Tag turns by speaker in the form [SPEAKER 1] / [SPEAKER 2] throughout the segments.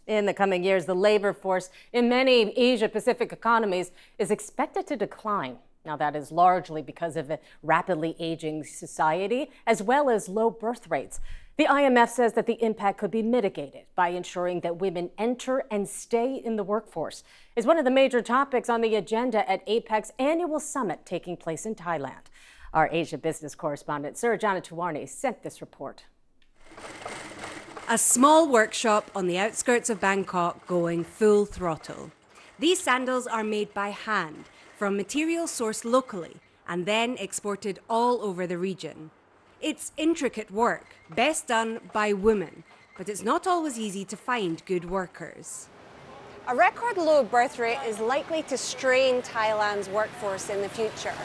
[SPEAKER 1] In the coming years, the labor force in many Asia-Pacific economies is expected to decline. Now, that is largely because of a rapidly aging society, as well as low birth rates. The IMF says that the impact could be mitigated by ensuring that women enter and stay in the workforce. It's one of the major topics on the agenda at APEC's annual summit taking place in Thailand. Our Asia business correspondent, Surajana Tiwarni, sent this report.
[SPEAKER 2] A small workshop on the outskirts of Bangkok going full throttle. These sandals are made by hand from materials sourced locally and then exported all over the region. It's intricate work, best done by women, but it's not always easy to find good workers.
[SPEAKER 3] A record low birth rate is likely to strain Thailand's workforce in the future.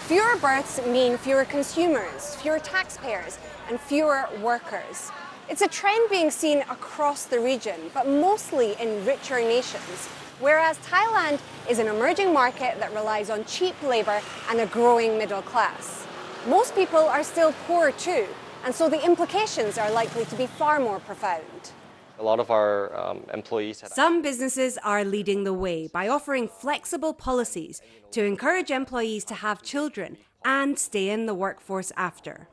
[SPEAKER 3] Fewer births mean fewer consumers, fewer taxpayers, and fewer workers. It's a trend being seen across the region, but mostly in richer nations, whereas Thailand is an emerging market that relies on cheap labor and a growing middle class. Most people are still poor too, and so the implications are likely to be far more profound.
[SPEAKER 4] A lot of our employees...
[SPEAKER 2] Some businesses are leading the way by offering flexible policies to encourage employees to have children and stay in the workforce after.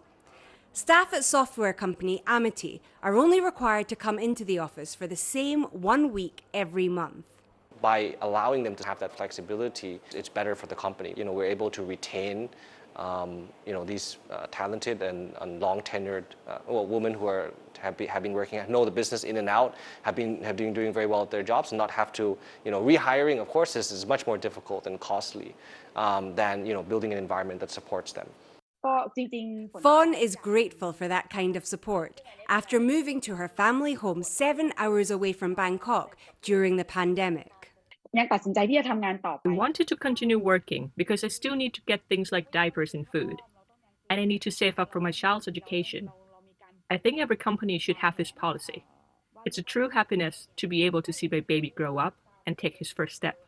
[SPEAKER 2] Staff at software company Amity are only required to come into the office for the same 1 week every month.
[SPEAKER 4] By allowing them to have that flexibility, it's better for the company. We're able to retain these talented and long-tenured women who have been working, know the business in and out, have been doing very well at their jobs, and not have to, rehiring, of course, this is much more difficult and costly than, building an environment that supports them.
[SPEAKER 2] Fawn is grateful for that kind of support after moving to her family home 7 hours away from Bangkok during the pandemic.
[SPEAKER 5] I wanted to continue working because I still need to get things like diapers and food, and I need to save up for my child's education. I think every company should have this policy. It's a true happiness to be able to see my baby grow up and take his first step.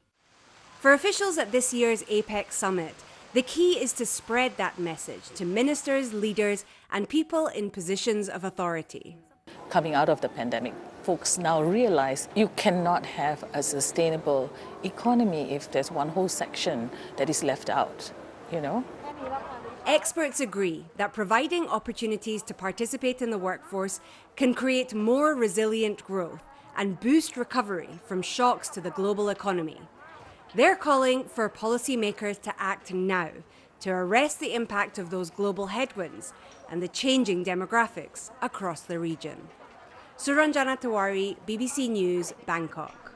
[SPEAKER 2] For officials at this year's APEC summit, the key is to spread that message to ministers, leaders, and people in positions of authority.
[SPEAKER 6] Coming out of the pandemic, folks now realize you cannot have a sustainable economy if there's one whole section that is left out,
[SPEAKER 2] Experts agree that providing opportunities to participate in the workforce can create more resilient growth and boost recovery from shocks to the global economy. They're calling for policymakers to act now to arrest the impact of those global headwinds and the changing demographics across the region. Suranjana Tiwari, BBC News, Bangkok.